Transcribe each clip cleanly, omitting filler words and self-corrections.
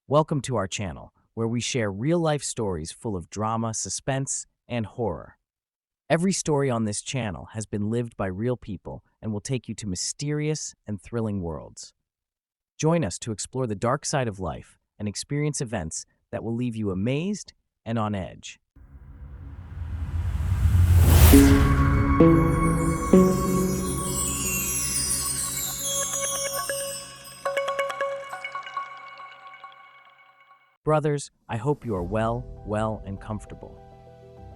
Welcome to our channel, where we share real-life stories full of drama, suspense, and horror. Every story on this channel has been lived by real people and will take you to mysterious and thrilling worlds. Join us to explore the dark side of life and experience events that will leave you amazed and on edge. Brothers, I hope you are well, and comfortable.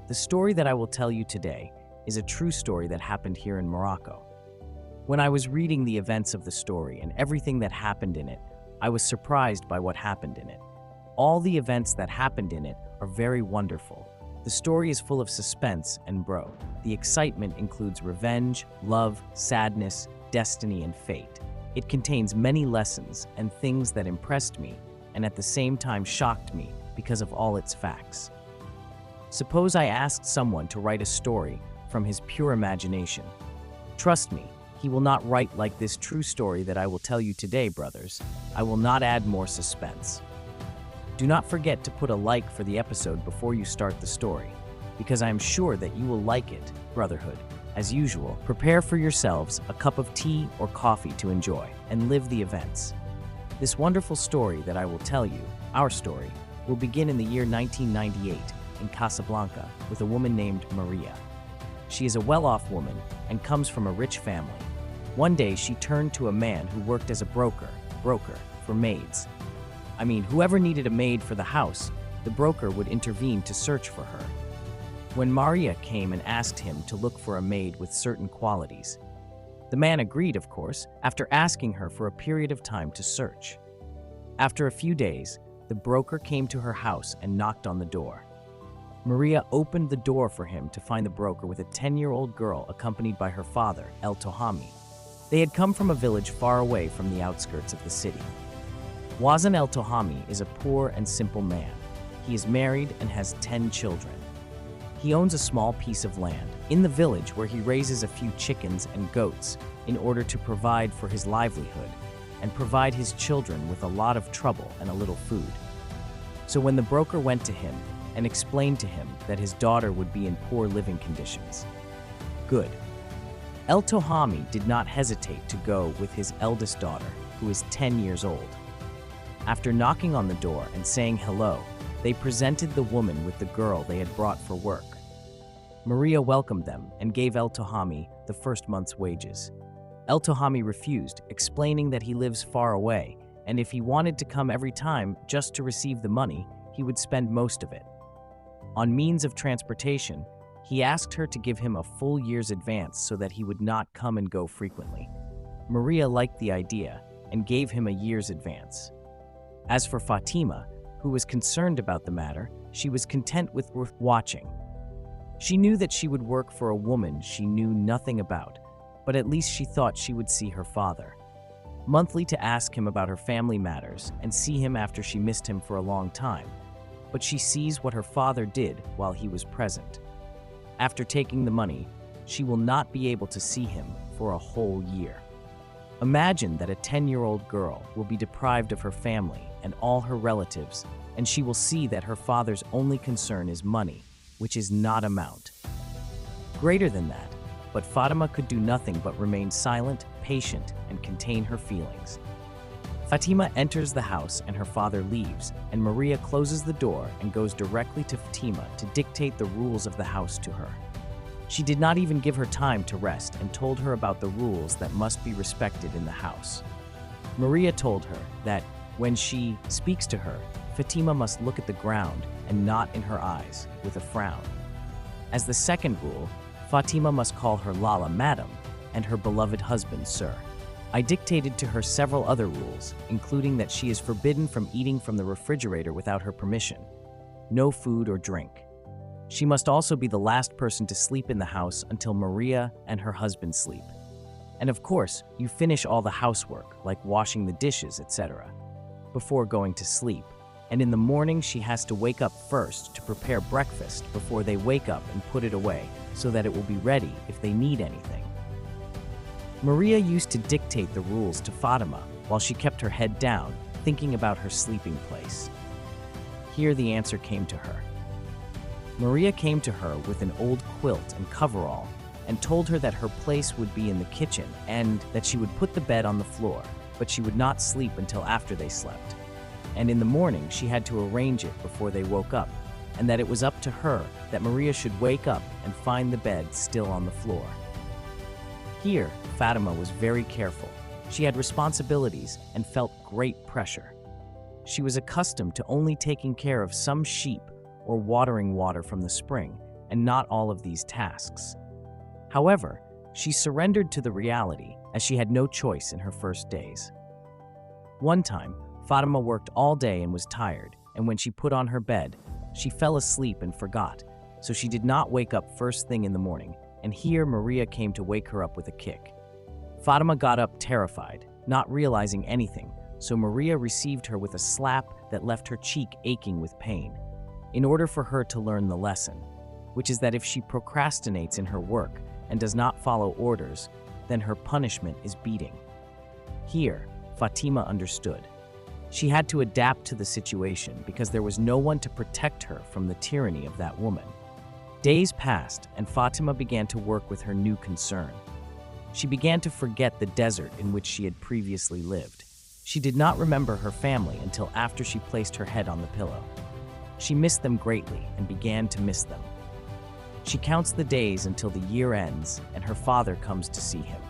The story that I will tell you today is a true story that happened here in Morocco. When I was reading the events of the story and everything that happened in it, I was surprised by what happened in it. All the events that happened in it are very wonderful. The story is full of suspense and the excitement includes revenge, love, sadness, destiny, and fate. It contains many lessons and things that impressed me and at the same time shocked me because of all its facts. Suppose I asked someone to write a story from his pure imagination. Trust me, he will not write like this true story that I will tell you today, brothers. I will not add more suspense. Do not forget to put a like for the episode before you start the story, because I am sure that you will like it, Brotherhood. As usual, prepare for yourselves a cup of tea or coffee to enjoy and live the events. This wonderful story that I will tell you, our story, will begin in the year 1998 in Casablanca with a woman named Maria. She is a well-off woman and comes from a rich family. One day she turned to a man who worked as a broker for maids. Whoever needed a maid for the house, the broker would intervene to search for her. When Maria came and asked him to look for a maid with certain qualities, the man agreed, of course, after asking her for a period of time to search. After a few days, the broker came to her house and knocked on the door. Maria opened the door for him to find the broker with a 10-year-old girl accompanied by her father, El Tohami. They had come from a village far away from the outskirts of the city. Wazan El Tohami is a poor and simple man. He is married and has 10 children. He owns a small piece of land in the village where he raises a few chickens and goats in order to provide for his livelihood and provide his children with a lot of trouble and a little food. So when the broker went to him and explained to him that his daughter would be in poor living conditions, good. El Tohami did not hesitate to go with his eldest daughter, who is 10 years old. After knocking on the door and saying hello, they presented the woman with the girl they had brought for work. Maria welcomed them and gave El Tohami the first month's wages. El Tohami refused, explaining that he lives far away, and if he wanted to come every time just to receive the money, he would spend most of it. On means of transportation, he asked her to give him a full year's advance so that he would not come and go frequently. Maria liked the idea and gave him a year's advance. As for Fatima, who was concerned about the matter, she was content with watching. She knew that she would work for a woman she knew nothing about, but at least she thought she would see her father monthly to ask him about her family matters and see him after she missed him for a long time. But she sees what her father did while he was present. After taking the money, she will not be able to see him for a whole year. Imagine that a 10-year-old girl will be deprived of her family and all her relatives, and she will see that her father's only concern is money, which is not amount. Greater than that, but Fatima could do nothing but remain silent, patient, and contain her feelings. Fatima enters the house and her father leaves, and Maria closes the door and goes directly to Fatima to dictate the rules of the house to her. She did not even give her time to rest and told her about the rules that must be respected in the house. Maria told her that when she speaks to her, Fatima must look at the ground and not in her eyes, with a frown. As the second rule, Fatima must call her Lala Madam and her beloved husband Sir. I dictated to her several other rules, including that she is forbidden from eating from the refrigerator without her permission. No food or drink. She must also be the last person to sleep in the house until Maria and her husband sleep. And of course, you finish all the housework, like washing the dishes, etc., before going to sleep. And in the morning, she has to wake up first to prepare breakfast before they wake up and put it away so that it will be ready if they need anything. Maria used to dictate the rules to Fatima while she kept her head down, thinking about her sleeping place. Here the answer came to her. Maria came to her with an old quilt and coverall and told her that her place would be in the kitchen and that she would put the bed on the floor, but she would not sleep until after they slept. And in the morning she had to arrange it before they woke up, and that it was up to her that Maria should wake up and find the bed still on the floor. Here, Fatima was very careful. She had responsibilities and felt great pressure. She was accustomed to only taking care of some sheep or watering water from the spring, and not all of these tasks. However, she surrendered to the reality as she had no choice in her first days. One time, Fatima worked all day and was tired, and when she put on her bed, she fell asleep and forgot, so she did not wake up first thing in the morning, and here Maria came to wake her up with a kick. Fatima got up terrified, not realizing anything, so Maria received her with a slap that left her cheek aching with pain, in order for her to learn the lesson, which is that if she procrastinates in her work and does not follow orders, then her punishment is beating. Here, Fatima understood. She had to adapt to the situation because there was no one to protect her from the tyranny of that woman. Days passed, and Fatima began to work with her new concern. She began to forget the desert in which she had previously lived. She did not remember her family until after she placed her head on the pillow. She missed them greatly and began to miss them. She counts the days until the year ends and her father comes to see him.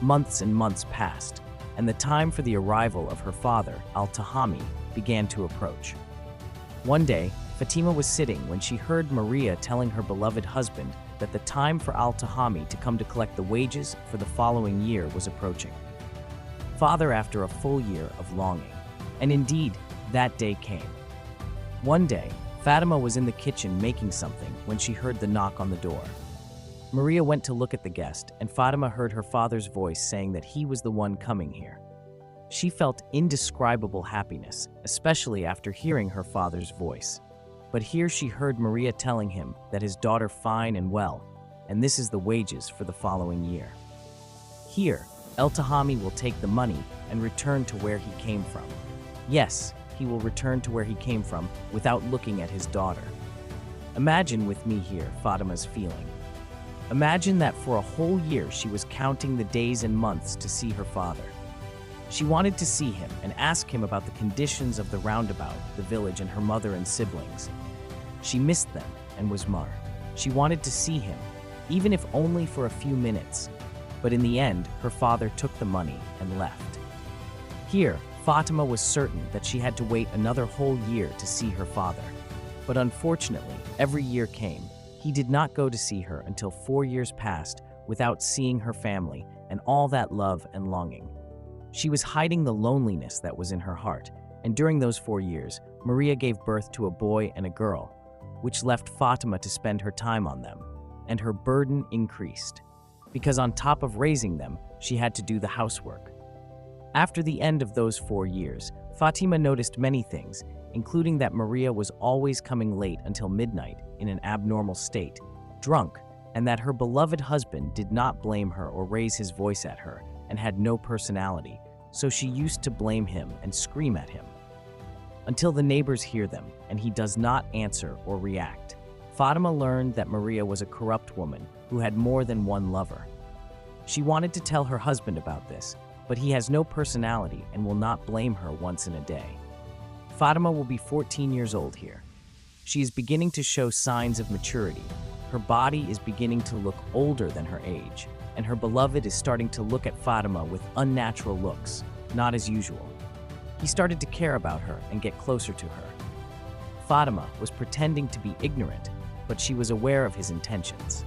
Months and months passed, and the time for the arrival of her father, Al-Tahami, began to approach. One day, Fatima was sitting when she heard Maria telling her beloved husband that the time for Al-Tahami to come to collect the wages for the following year was approaching. Father, after a full year of longing, and indeed, that day came. One day, Fatima was in the kitchen making something when she heard the knock on the door. Maria went to look at the guest, and Fatima heard her father's voice saying that he was the one coming here. She felt indescribable happiness, especially after hearing her father's voice. But here she heard Maria telling him that his daughter fine and well, and this is the wages for the following year. Here, El-Tahami will take the money and return to where he came from. Yes, he will return to where he came from without looking at his daughter. Imagine with me here Fatima's feeling. Imagine that for a whole year she was counting the days and months to see her father. She wanted to see him and ask him about the conditions of the roundabout, the village, and her mother and siblings. She missed them and was marred. She wanted to see him, even if only for a few minutes. But in the end, her father took the money and left. Here, Fatima was certain that she had to wait another whole year to see her father. But unfortunately, every year came. He did not go to see her until 4 years passed without seeing her family and all that love and longing. She was hiding the loneliness that was in her heart, and during those 4 years, Maria gave birth to a boy and a girl, which left Fatima to spend her time on them, and her burden increased, because on top of raising them, she had to do the housework. After the end of those 4 years, Fatima noticed many things, including that Maria was always coming late until midnight in an abnormal state, drunk, and that her beloved husband did not blame her or raise his voice at her and had no personality, so she used to blame him and scream at him. Until the neighbors hear them and he does not answer or react. Fatima learned that Maria was a corrupt woman who had more than one lover. She wanted to tell her husband about this, but he has no personality and will not blame her once in a day. Fatima will be 14 years old here. She is beginning to show signs of maturity. Her body is beginning to look older than her age, and her beloved is starting to look at Fatima with unnatural looks, not as usual. He started to care about her and get closer to her. Fatima was pretending to be ignorant, but she was aware of his intentions.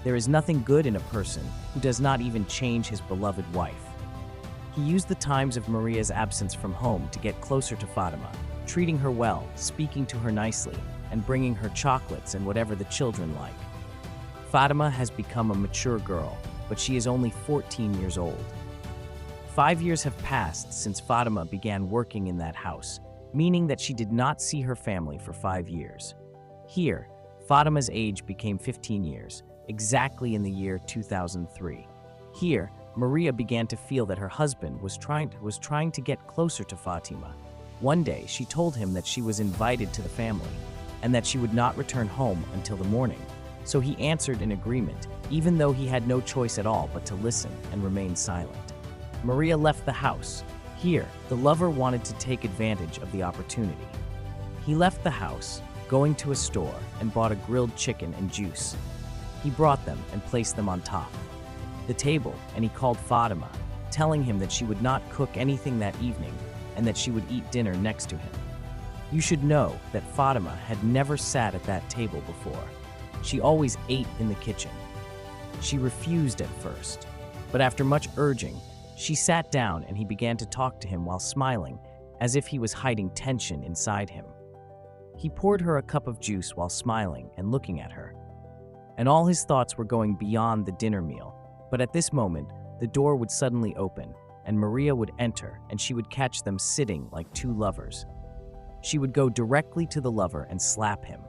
There is nothing good in a person who does not even change his beloved wife. He used the times of Maria's absence from home to get closer to Fatima, treating her well, speaking to her nicely, and bringing her chocolates and whatever the children like. Fatima has become a mature girl, but she is only 14 years old. 5 years have passed since Fatima began working in that house, meaning that she did not see her family for 5 years. Here, Fatima's age became 15 years, exactly in the year 2003. Here, Maria began to feel that her husband was trying to get closer to Fatima. One day, she told him that she was invited to the family and that she would not return home until the morning. So he answered in agreement, even though he had no choice at all but to listen and remain silent. Maria left the house. Here, the lover wanted to take advantage of the opportunity. He left the house, going to a store, and bought a grilled chicken and juice. He brought them and placed them on top the table, and he called Fatima, telling him that she would not cook anything that evening and that she would eat dinner next to him. You should know that Fatima had never sat at that table before. She always ate in the kitchen. She refused at first, but after much urging, she sat down and he began to talk to him while smiling, as if he was hiding tension inside him. He poured her a cup of juice while smiling and looking at her. And all his thoughts were going beyond the dinner meal. But at this moment, the door would suddenly open, and Maria would enter, and she would catch them sitting like two lovers. She would go directly to the lover and slap him.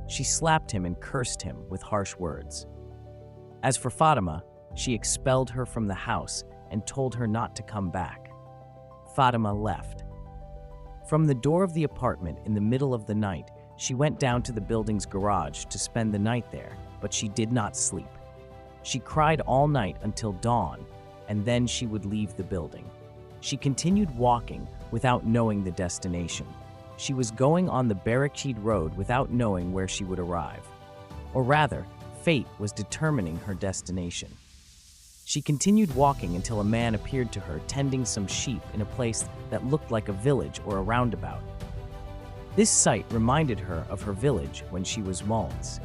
She slapped him and cursed him with harsh words. As for Fatima, she expelled her from the house and told her not to come back. Fatima left. From the door of the apartment in the middle of the night, she went down to the building's garage to spend the night there, but she did not sleep. She cried all night until dawn, and then she would leave the building. She continued walking without knowing the destination. She was going on the Barakcheed Road without knowing where she would arrive. Or rather, fate was determining her destination. She continued walking until a man appeared to her tending some sheep in a place that looked like a village or a roundabout. This sight reminded her of her village when she was Maltz.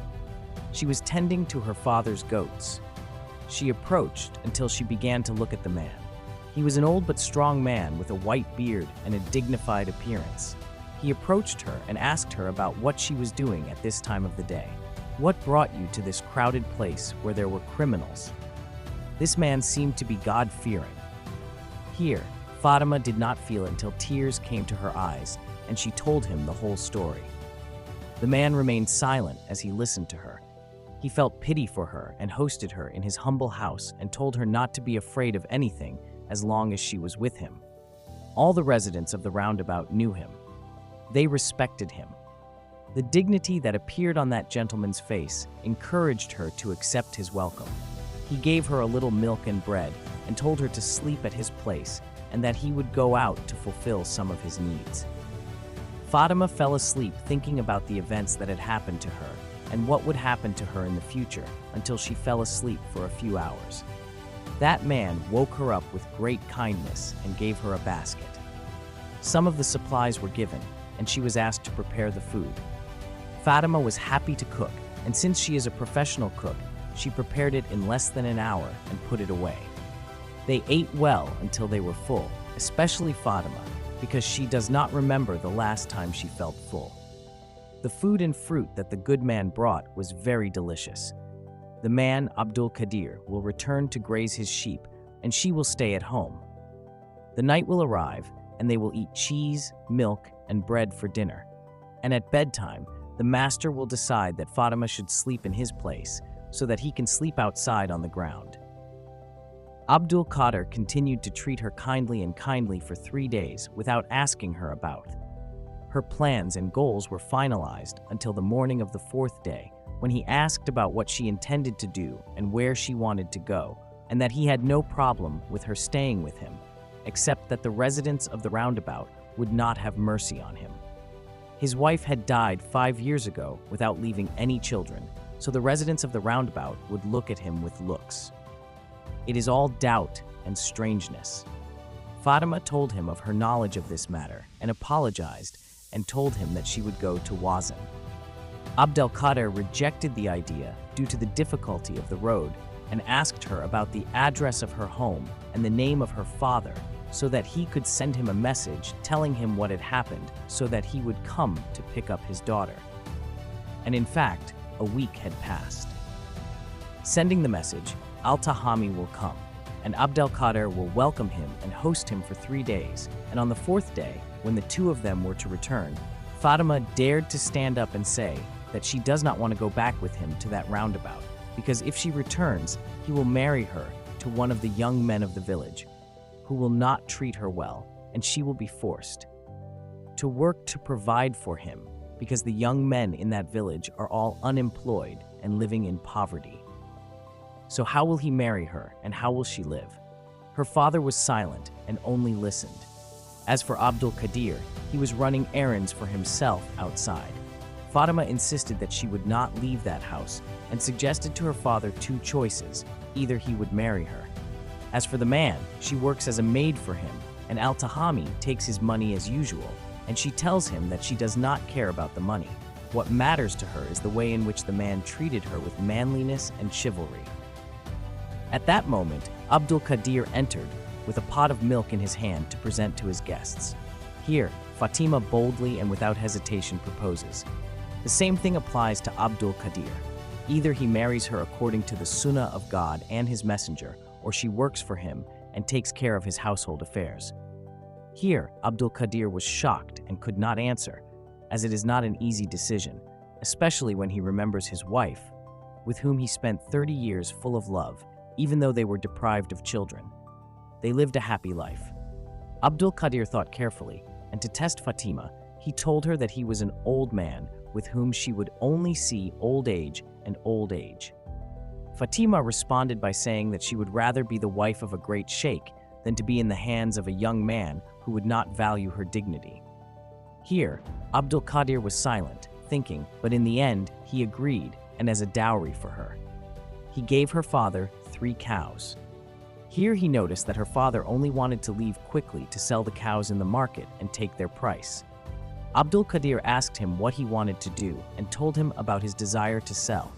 She was tending to her father's goats. She approached until she began to look at the man. He was an old but strong man with a white beard and a dignified appearance. He approached her and asked her about what she was doing at this time of the day. What brought you to this crowded place where there were criminals? This man seemed to be God-fearing. Here, Fatima did not feel it until tears came to her eyes, and she told him the whole story. The man remained silent as he listened to her. He felt pity for her and hosted her in his humble house and told her not to be afraid of anything as long as she was with him. All the residents of the roundabout knew him. They respected him. The dignity that appeared on that gentleman's face encouraged her to accept his welcome. He gave her a little milk and bread and told her to sleep at his place and that he would go out to fulfill some of his needs. Fatima fell asleep thinking about the events that had happened to her and what would happen to her in the future until she fell asleep for a few hours. That man woke her up with great kindness and gave her a basket. Some of the supplies were given, and she was asked to prepare the food. Fatima was happy to cook, and since she is a professional cook, she prepared it in less than an hour and put it away. They ate well until they were full, especially Fatima, because she does not remember the last time she felt full. The food and fruit that the good man brought was very delicious. The man, Abdul Qadir, will return to graze his sheep, and she will stay at home. The night will arrive, and they will eat cheese, milk, and bread for dinner. And at bedtime, the master will decide that Fatima should sleep in his place, so that he can sleep outside on the ground. Abdul Qadir continued to treat her kindly for 3 days without asking her about. Her plans and goals were finalized until the morning of the 4th day, when he asked about what she intended to do and where she wanted to go, and that he had no problem with her staying with him, except that the residents of the roundabout would not have mercy on him. His wife had died 5 years ago without leaving any children, so the residents of the roundabout would look at him with looks. It is all doubt and strangeness. Fatima told him of her knowledge of this matter and apologized and told him that she would go to Wazan. Abdul Qadir rejected the idea due to the difficulty of the road and asked her about the address of her home and the name of her father so that he could send him a message telling him what had happened so that he would come to pick up his daughter. And in fact, a week had passed. Sending the message, Al-Tahami will come, and Abdul Qadir will welcome him and host him for 3 days, and on the 4th day, when the two of them were to return, Fatima dared to stand up and say that she does not want to go back with him to that roundabout, because if she returns, he will marry her to one of the young men of the village, who will not treat her well, and she will be forced to work to provide for him, because the young men in that village are all unemployed and living in poverty. So how will he marry her, and how will she live? Her father was silent and only listened. As for Abdul Qadir, he was running errands for himself outside. Fatima insisted that she would not leave that house and suggested to her father two choices: either he would marry her. As for the man, she works as a maid for him, and Al-Tahami takes his money as usual, and she tells him that she does not care about the money. What matters to her is the way in which the man treated her with manliness and chivalry. At that moment, Abdul Qadir entered with a pot of milk in his hand to present to his guests. Here, Fatima boldly and without hesitation proposes. The same thing applies to Abdul Qadir. Either he marries her according to the Sunnah of God and his messenger, or she works for him and takes care of his household affairs. Here, Abdul Qadir was shocked and could not answer, as it is not an easy decision, especially when he remembers his wife, with whom he spent 30 years full of love, even though they were deprived of children. They lived a happy life. Abdul Qadir thought carefully, and to test Fatima, he told her that he was an old man with whom she would only see old age and old age. Fatima responded by saying that she would rather be the wife of a great sheikh than to be in the hands of a young man who would not value her dignity. Here, Abdul Qadir was silent, thinking, but in the end, he agreed, and as a dowry for her, he gave her father 3 cows. Here he noticed that her father only wanted to leave quickly to sell the cows in the market and take their price. Abdul Qadir asked him what he wanted to do and told him about his desire to sell.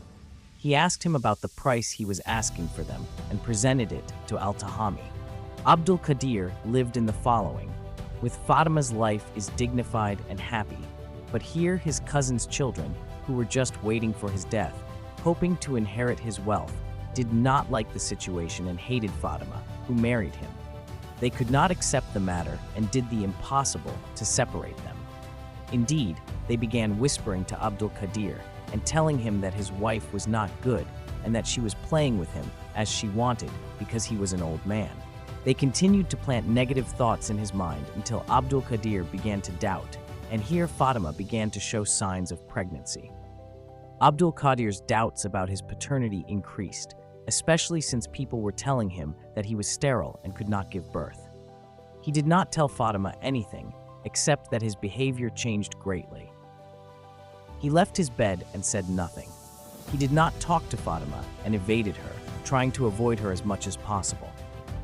He asked him about the price he was asking for them and presented it to Al-Tahami. Abdul Qadir lived in the following: with Fatima's life is dignified and happy, but here his cousin's children, who were just waiting for his death, hoping to inherit his wealth, did not like the situation and hated Fatima, who married him. They could not accept the matter and did the impossible to separate them. Indeed, they began whispering to Abdul Qadir and telling him that his wife was not good and that she was playing with him as she wanted because he was an old man. They continued to plant negative thoughts in his mind until Abdul Qadir began to doubt, and here Fatima began to show signs of pregnancy. Abdul Qadir's doubts about his paternity increased, especially since people were telling him that he was sterile and could not give birth. He did not tell Fatima anything, except that his behavior changed greatly. He left his bed and said nothing. He did not talk to Fatima and evaded her, trying to avoid her as much as possible.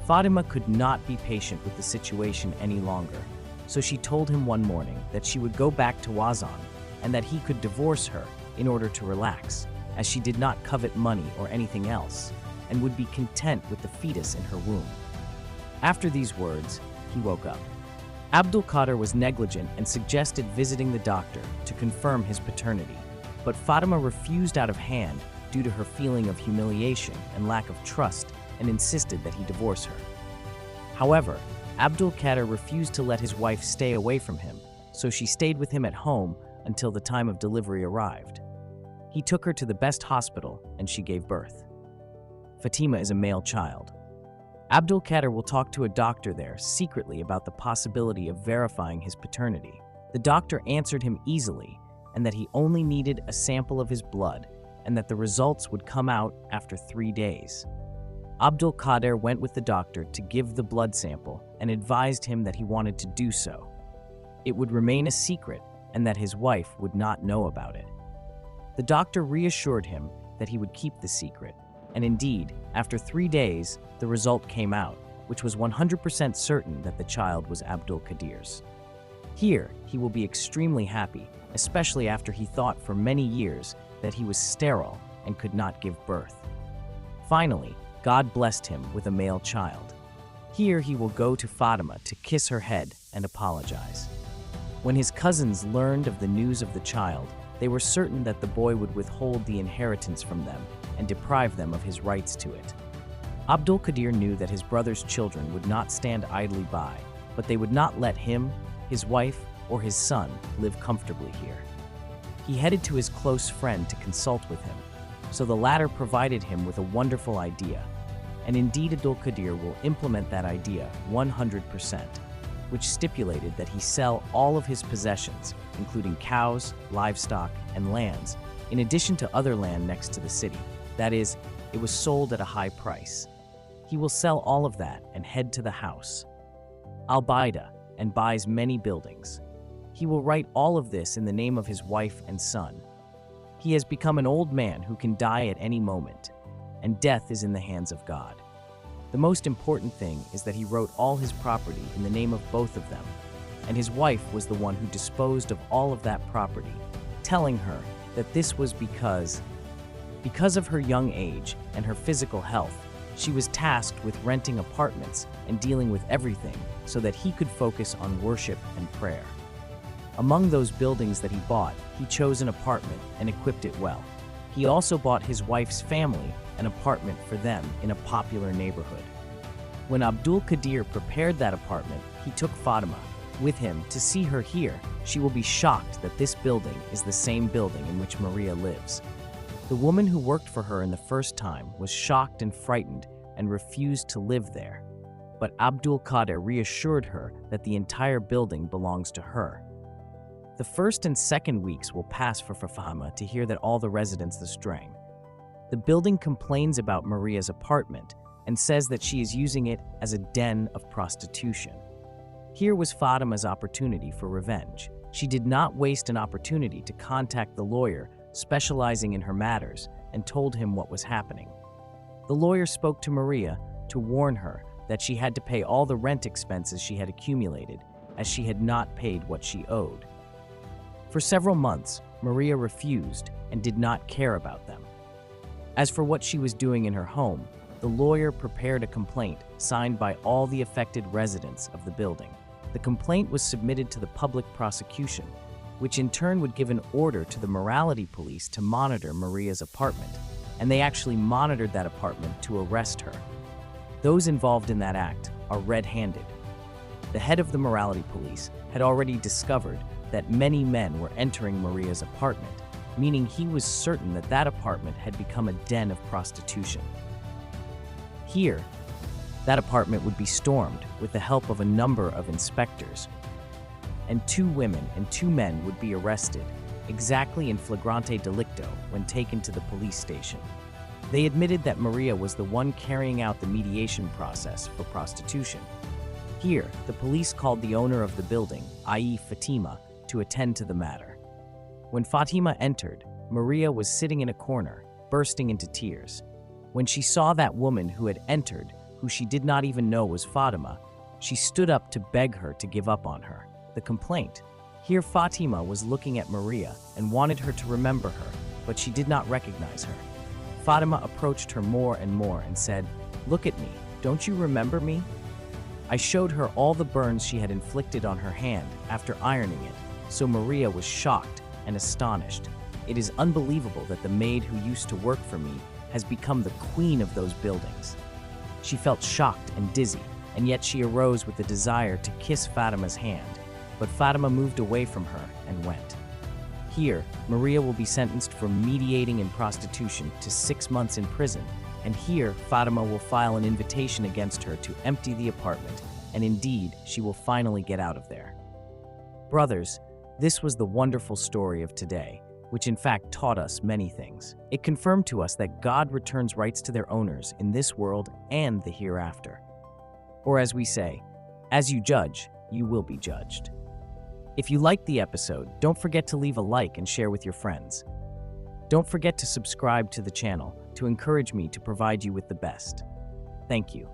Fatima could not be patient with the situation any longer, so she told him one morning that she would go back to Wazan and that he could divorce her in order to relax, as she did not covet money or anything else, and would be content with the fetus in her womb. After these words, he woke up. Abdul Qadir was negligent and suggested visiting the doctor to confirm his paternity, but Fatima refused out of hand due to her feeling of humiliation and lack of trust and insisted that he divorce her. However, Abdul Qadir refused to let his wife stay away from him, so she stayed with him at home until the time of delivery arrived. He took her to the best hospital and she gave birth. Fatima is a male child. Abdul Qadir will talk to a doctor there secretly about the possibility of verifying his paternity. The doctor answered him easily, and that he only needed a sample of his blood, and that the results would come out after 3 days. Abdul Qadir went with the doctor to give the blood sample and advised him that he wanted to do so. It would remain a secret and that his wife would not know about it. The doctor reassured him that he would keep the secret, and indeed, after 3 days, the result came out, which was 100% certain that the child was Abdul Qadir's. Here, he will be extremely happy, especially after he thought for many years that he was sterile and could not give birth. Finally, God blessed him with a male child. Here he will go to Fatima to kiss her head and apologize. When his cousins learned of the news of the child, they were certain that the boy would withhold the inheritance from them and deprive them of his rights to it. Abdul Qadir knew that his brother's children would not stand idly by, but they would not let him, his wife, or his son live comfortably here. He headed to his close friend to consult with him, so the latter provided him with a wonderful idea, and indeed Abdul Qadir will implement that idea 100%, which stipulated that he sell all of his possessions, including cows, livestock, and lands, in addition to other land next to the city. That is, it was sold at a high price. He will sell all of that and head to the house Al-Baida and buys many buildings. He will write all of this in the name of his wife and son. He has become an old man who can die at any moment, and death is in the hands of God. The most important thing is that he wrote all his property in the name of both of them, and his wife was the one who disposed of all of that property, telling her that this was because of her young age and her physical health, she was tasked with renting apartments and dealing with everything so that he could focus on worship and prayer. Among those buildings that he bought, he chose an apartment and equipped it well. He also bought his wife's family an apartment for them in a popular neighborhood. When Abdul Qadir prepared that apartment, he took Fatima with him to see her here. She will be shocked that this building is the same building in which Maria lives. The woman who worked for her in the first time was shocked and frightened and refused to live there. But Abdul Qadir reassured her that the entire building belongs to her. The first and second weeks will pass for Fatima to hear that all the residents are straying. The building complains about Maria's apartment and says that she is using it as a den of prostitution. Here was Fatima's opportunity for revenge. She did not waste an opportunity to contact the lawyer specializing in her matters and told him what was happening. The lawyer spoke to Maria to warn her that she had to pay all the rent expenses she had accumulated, as she had not paid what she owed. For several months, Maria refused and did not care about them. As for what she was doing in her home, the lawyer prepared a complaint signed by all the affected residents of the building. The complaint was submitted to the public prosecution, which in turn would give an order to the morality police to monitor Maria's apartment, and they actually monitored that apartment to arrest her. Those involved in that act are red-handed. The head of the morality police had already discovered that many men were entering Maria's apartment, meaning he was certain that that apartment had become a den of prostitution. Here, that apartment would be stormed with the help of a number of inspectors, and 2 women and 2 men would be arrested, exactly in flagrante delicto, when taken to the police station. They admitted that Maria was the one carrying out the mediation process for prostitution. Here, the police called the owner of the building, i.e. Fatima, to attend to the matter. When Fatima entered, Maria was sitting in a corner, bursting into tears. When she saw that woman who had entered, who she did not even know was Fatima, she stood up to beg her to give up on her. The complaint. Here Fatima was looking at Maria and wanted her to remember her, but she did not recognize her. Fatima approached her more and more and said, "Look at me, don't you remember me?" I showed her all the burns she had inflicted on her hand after ironing it, so Maria was shocked and astonished. It is unbelievable that the maid who used to work for me has become the queen of those buildings. She felt shocked and dizzy, and yet she arose with the desire to kiss Fatima's hand, but Fatima moved away from her and went. Here, Maria will be sentenced for mediating in prostitution to 6 months in prison, and here Fatima will file an invitation against her to empty the apartment, and indeed, she will finally get out of there. Brothers, this was the wonderful story of today, which in fact taught us many things. It confirmed to us that God returns rights to their owners in this world and the hereafter. Or as we say, as you judge, you will be judged. If you liked the episode, don't forget to leave a like and share with your friends. Don't forget to subscribe to the channel to encourage me to provide you with the best. Thank you.